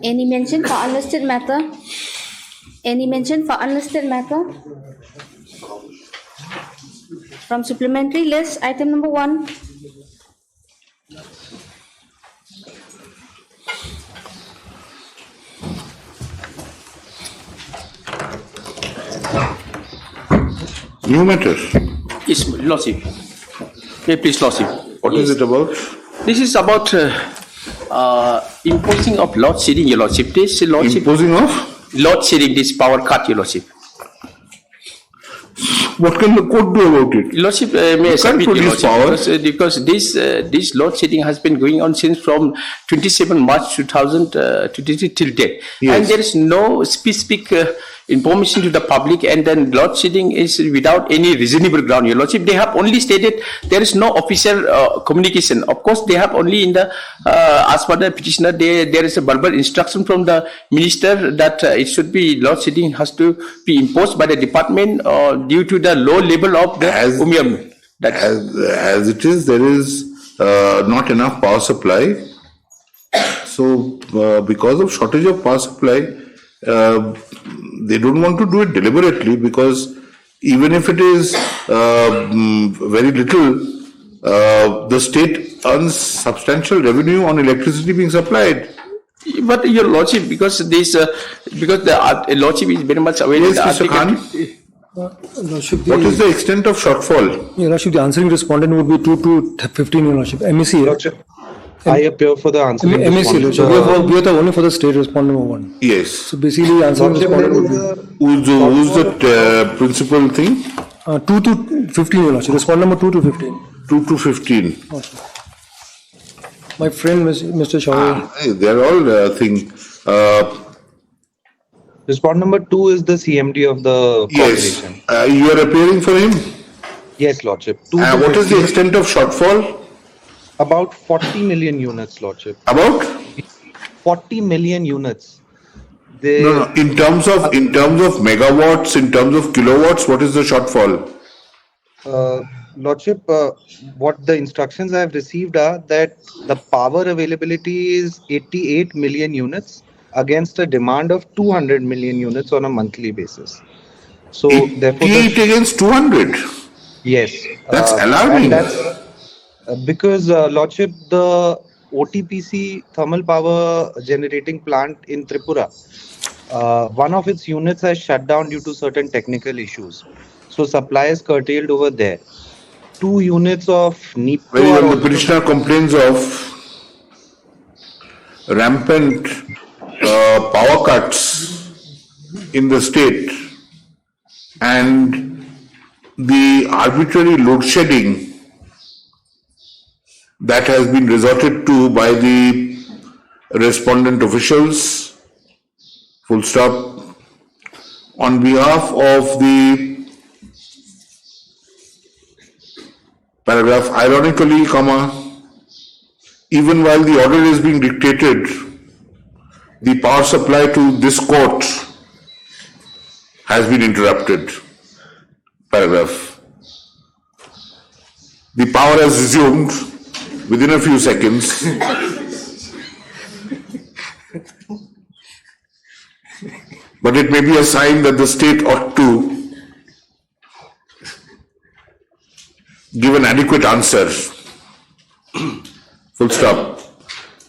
Any mention for unlisted matter? Any mention for unlisted matter? From supplementary list, item number 1. New matter. Yes, Lordship. Yeah, please, Lordship. What is it about? This is about imposing of load shedding, Your Lordship. This Lordship. Imposing of? Load shedding, this power cut, Your Lordship. What can the court do about it? Your Lordship, may I submit, Your produce Lordship, because this load shedding has been going on since from 27 March 2023 till date. Yes. And there is no specific information to the public, and then load shedding is without any reasonable ground, Your Lordship. They have only stated there is no official communication. Of course, they have only in the, as per the petitioner, there is a verbal instruction from the minister that it should be, load shedding has to be imposed by the department due to the low level of the umium. As it is, there is not enough power supply. So, because of shortage of power supply, they don't want to do it deliberately, because even if it is very little, the state earns substantial revenue on electricity being supplied. But Your Lordship, because this, because the Lordship is very much aware. Yes, Mr. Khan. Lordship, What is the extent of shortfall? Your Lordship, the answering respondent would be 2 to 15, Your Lordship. MEC. Lordship, I appear for the answering MEC, respondent. Lordship. We are the only for the state respondent number 1. Yes. So basically, answering respondent would be Who's the principal thing? 2 to 15, Your Lordship. Respondent number 2 to 15. 2 to 15. Lordship. My friend, Mr. Shaw. They're all thing. Respondent number 2 is the CMD of the Yes. corporation. You are appearing for him? Yes, Lordship. 2 to What is the 15, extent of shortfall? about 40 million units, Lordship. About? 40 million units. They, No. In terms of megawatts, in terms of kilowatts, what is the shortfall? Lordship, what the instructions I have received are that the power availability is 88 million units against a demand of 200 million units on a monthly basis. So therefore, 88 against 200. yes, That's alarming. And that's because Lordship, the OTPC thermal power generating plant in Tripura, one of its units has shut down due to certain technical issues. So supply is curtailed over there. 2 units of NEEPCO Very are well, the also- petitioner complains of rampant power cuts in the state and the arbitrary load shedding that has been resorted to by the respondent officials, full stop, on behalf of the paragraph, ironically, even while the order is being dictated, the power supply to this court has been interrupted. Paragraph. The power has resumed within a few seconds. But it may be a sign that the state ought to give an adequate answer. Full stop.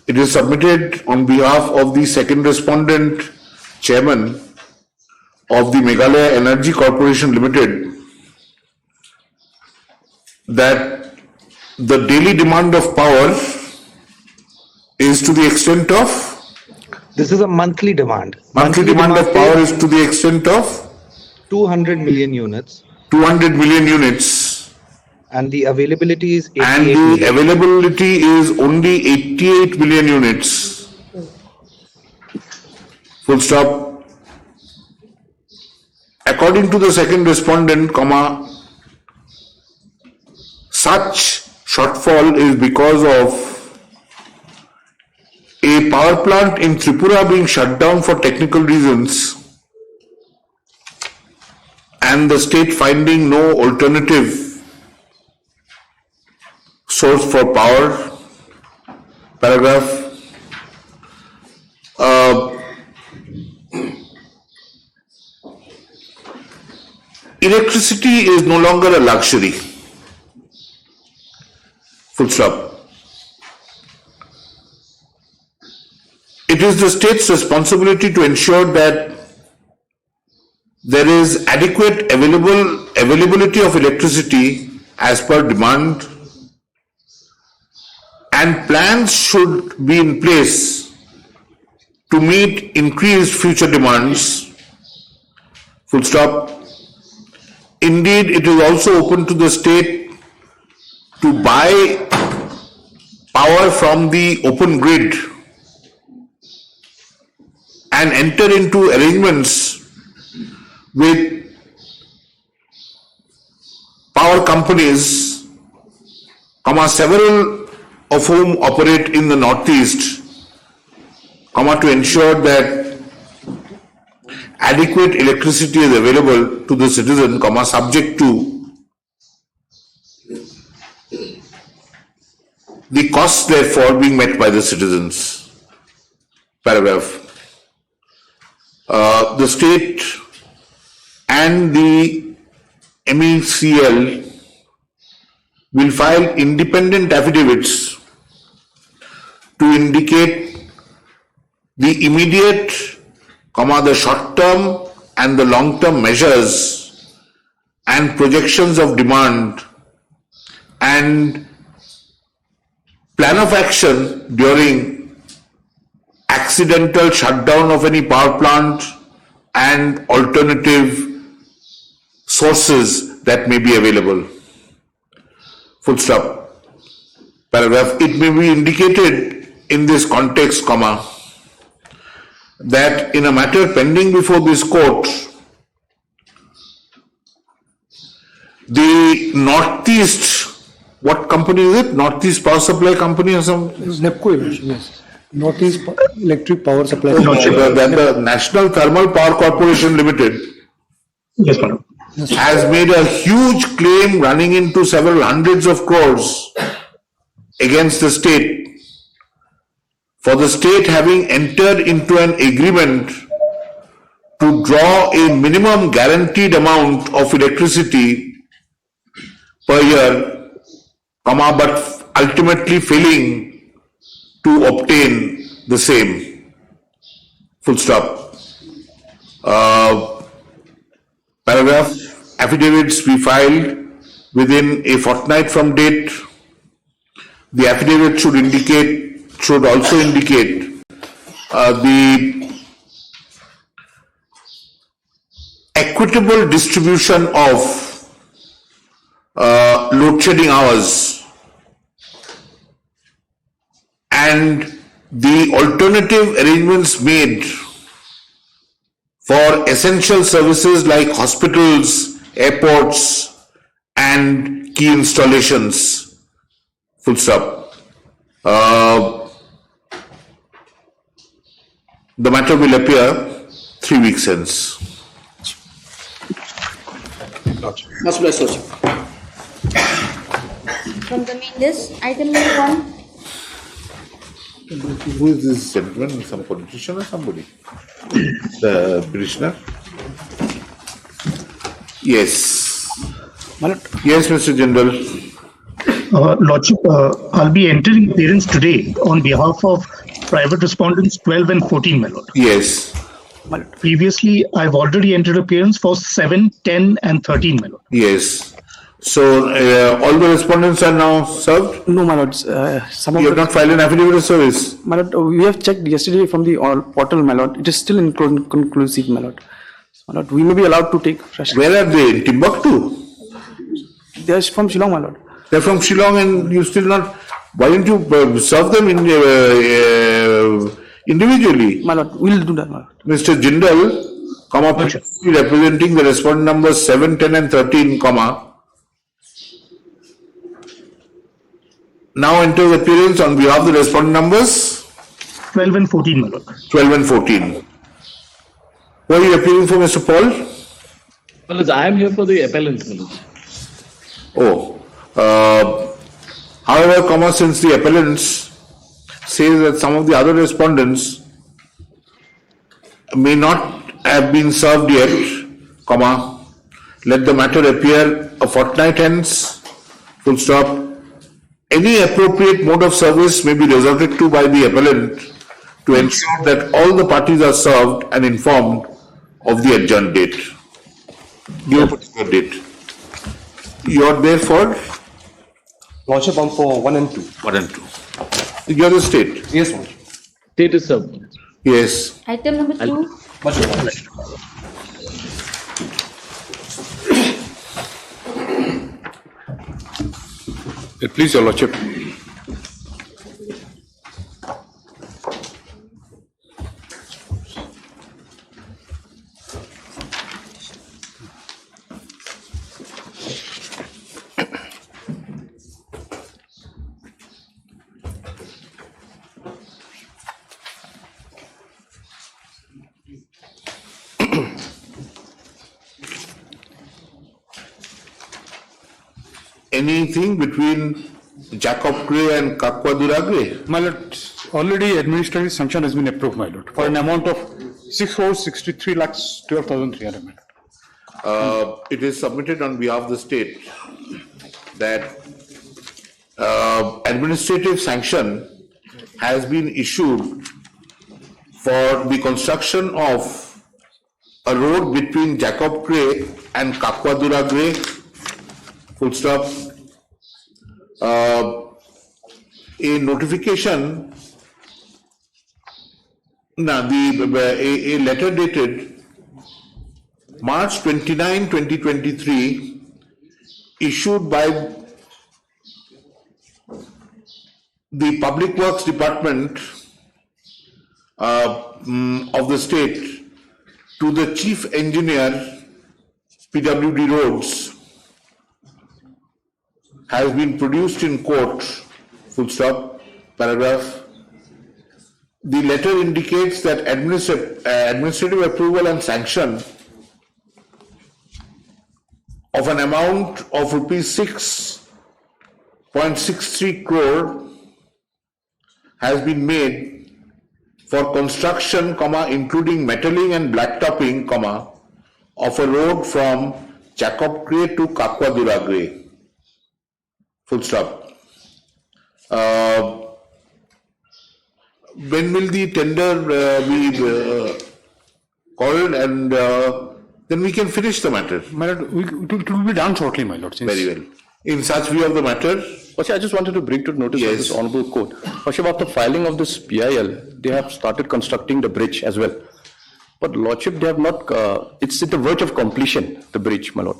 It is submitted on behalf of the second respondent, chairman of the Meghalaya Energy Corporation Limited, that the daily demand of power is to the extent of? This is a monthly demand. Monthly demand of power is to the extent of? 200 million units. 200 million units. And the availability is 88 And the million. availability is only 88 million units. Full stop. According to the second respondent, such shortfall is because of a power plant in Tripura being shut down for technical reasons and the state finding no alternative source for power, paragraph. Electricity is no longer a luxury. Full stop. It is the state's responsibility to ensure that there is adequate availability of electricity as per demand, and plans should be in place to meet increased future demands. Full stop. Indeed, it is also open to the state to buy power from the open grid and enter into arrangements with power companies, several of whom operate in the Northeast, to ensure that adequate electricity is available to the citizen, subject to the costs therefore being met by the citizens. Paragraph. The state and the MECL will file independent affidavits to indicate the immediate, the short-term and the long-term measures and projections of demand and plan of action during accidental shutdown of any power plant and alternative sources that may be available. Full stop. Paragraph. It may be indicated in this context, that in a matter pending before this court, the Northeast, what company is it? Northeast Power Supply Company or something? It's NEPCO, yes. Northeast Electric Power Supply. The National Thermal Power Corporation Limited. Yes, madam. Has made a huge claim running into several hundreds of crores against the state for the state having entered into an agreement to draw a minimum guaranteed amount of electricity per year, but ultimately failing to obtain the same. Full stop. Paragraph. Affidavits be filed within a fortnight from date. The affidavit should also indicate the equitable distribution of load shedding hours and the alternative arrangements made for essential services like hospitals, airports and key installations. Full stop. The matter will appear 3 weeks hence. Much blessed, Lordship. From the main list, item number 1. Who is this gentleman? Some politician or somebody? The petitioner? Yes. Yes, Mr. General. Lordship, I'll be entering appearance today on behalf of private respondents 12 and 14, my lord. Yes. Previously, I've already entered appearance for 7, 10 and 13, my lord. Yes. So, all the respondents are now served? No, my lord. Some of You have not filed an affidavit of service? my lord, we have checked yesterday from the portal, my lord. It is still inconclusive, my lord. My lord, we may be allowed to take fresh. Where are they? In Timbuktu? They are from Shillong, my lord. They're from Shillong and you still not... Why don't you serve them individually? My lord, we'll do that, my lord. Mr. Jindal, representing the respondent numbers 7, 10 and 13, now enters appearance on behalf of the respondent numbers 12 and 14, my lord. 12 and 14. Who are you appearing for, Mr. Paul? Well, I am here for the appellant. Oh. However, since the appellants says that some of the other respondents may not have been served yet, comma, let the matter appear a fortnight hence, full stop. Any appropriate mode of service may be resorted to by the appellant to ensure that all the parties are served and informed of the adjourned date. Give a particular date. You are there for Lordship, I'm for 1 and 2. 1 and 2. You are the state. Yes, Lordship. State is served. Yes. Item number 2. Much obliged. Please, Your Lordship. Anything between Jacob Gray and Kakwa Duragre? My lord, already administrative sanction has been approved, my lord, for an amount of 6,63,12,300, my lord. It is submitted on behalf of the state that administrative sanction has been issued for the construction of a road between Jacob Gray and Kakwa Duragre, full stop. A notification, a letter dated March 29, 2023, issued by the Public Works Department of the state to the Chief Engineer, PWD Roads, has been produced in court, full stop, paragraph. The letter indicates that administrative approval and sanction of an amount of rupees 6.63 crore has been made for construction, including metalling and blacktopping, of a road from Jacob Gray to Kakwa Duragre. Full stop. When will the tender be called, and then we can finish the matter? My lord, it will be done shortly, my lord. Very well. In such view of the matter, I just wanted to bring to notice of this Honorable Court. After filing of this PIL, they have started constructing the bridge as well. But Lordship, they have not, it's at the verge of completion, the bridge, my lord.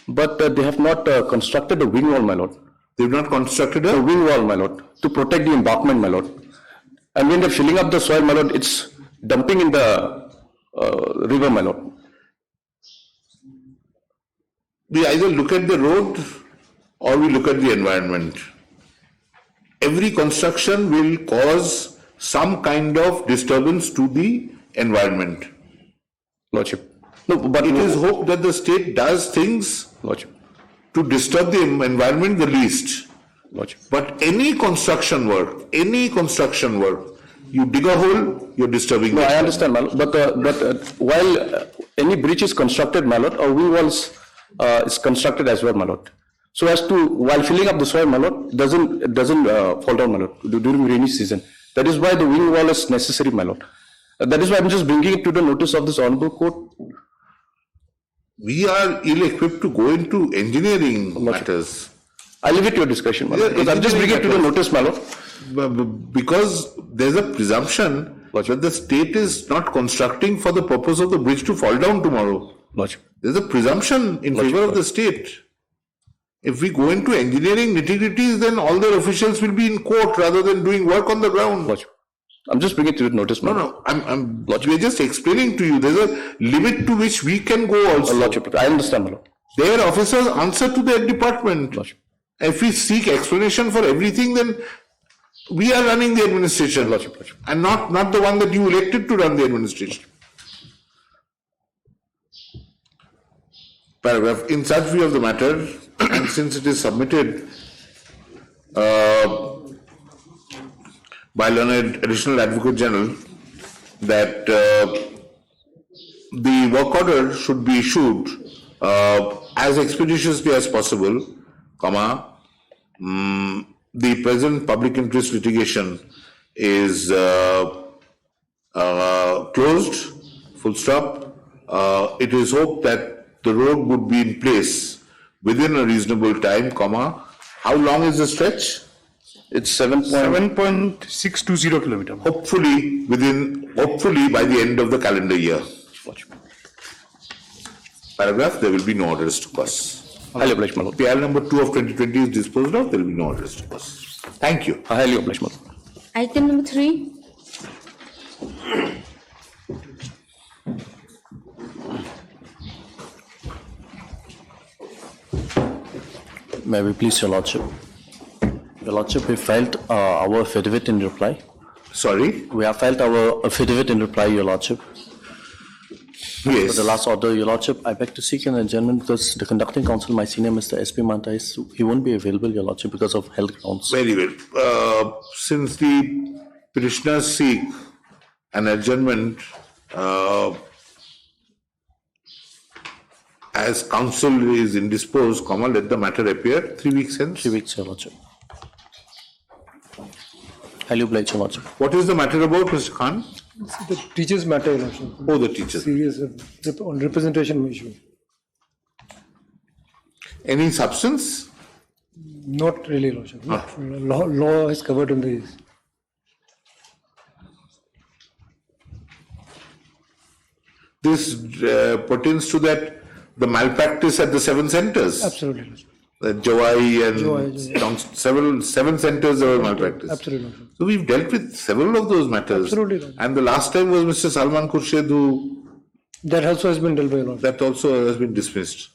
But they have not constructed the wing wall, my lord. they have not constructed The a wing wall, my lord, to protect the embankment, my lord. And when they're filling up the soil, my lord, it's dumping in the river, my lord. we either look at the road or we look at the environment. Every construction will cause some kind of disturbance to the environment. Lordship. No, but It is hoped that the state does things Lordship. to disturb the environment the least. Lordship. But any construction work, you dig a hole, you're disturbing No, the I understand, my lord. But while any bridge is constructed, my lord, a wing wall is constructed as well, my lord. So as to, while filling up the soil, my lord, it doesn't fall down, my lord, during rainy season. That is why the wing wall is necessary, my lord. That is why I'm just bringing it to the notice of this honorable court. We are ill-equipped to go into engineering matters. I leave it to your discretion, my lord, because I'm just bringing it to the notice, my lord. Because there's a presumption that the state is not constructing for the purpose of the bridge to fall down tomorrow. Lordship. There's a presumption in favor of the state. If we go into engineering nitty-gritties, then all their officials will be in court rather than doing work on the ground. Lordship. I'm just bringing it to your notice, my lord. We're just explaining to you. There's a limit to which we can go also. Lordship, I understand, my lord. Their officers answer to their department. Lordship. If we seek explanation for everything, then we are running the administration. Lordship. And not the one that you elected to run the administration. Paragraph. In such view of the matter, and since it is submitted by learned Additional Advocate General that the work order should be issued as expeditiously as possible, the present public interest litigation is closed, full stop. It is hoped that the road would be in place within a reasonable time, how long is the stretch? It's 7.620 kilometer. Hopefully by the end of the calendar year. Paragraph, there will be no orders to cause. Highly obliged, my lord. PL number 2 of 2020 is disposed of, there will be no orders to cause. Thank you. Highly obliged, my lord. Item number 3. May we please, Your Lordship? Your Lordship, we filed our affidavit in reply. Sorry? We have filed our affidavit in reply, Your Lordship. Yes. For the last order, Your Lordship, I beg to seek an adjournment because the conducting counsel, my senior Mr. S.P. Manta, he won't be available, Your Lordship, because of health grounds. Very well. Since the petitioners seek an adjournment as counsel is indisposed, let the matter appear 3 weeks hence. 3 weeks, Your Lordship. Highly obliged, Your Lordship. What is the matter about, Mr. Khan? The teachers matter, Your Lordship. Oh, the teachers. Serious on representation issue. Any substance? Not really, Your Lordship. Law is covered in this. This pertains to that the malpractice at the 7 centers. Absolutely, Your Lordship. Jawai and seven centers there were malpractice. Absolutely, Lordship. So we've dealt with several of those matters. Absolutely, Lordship. And the last time was Mr. Salman Khurshid who That also has been dealt by, Your Lordship. that also has been dismissed.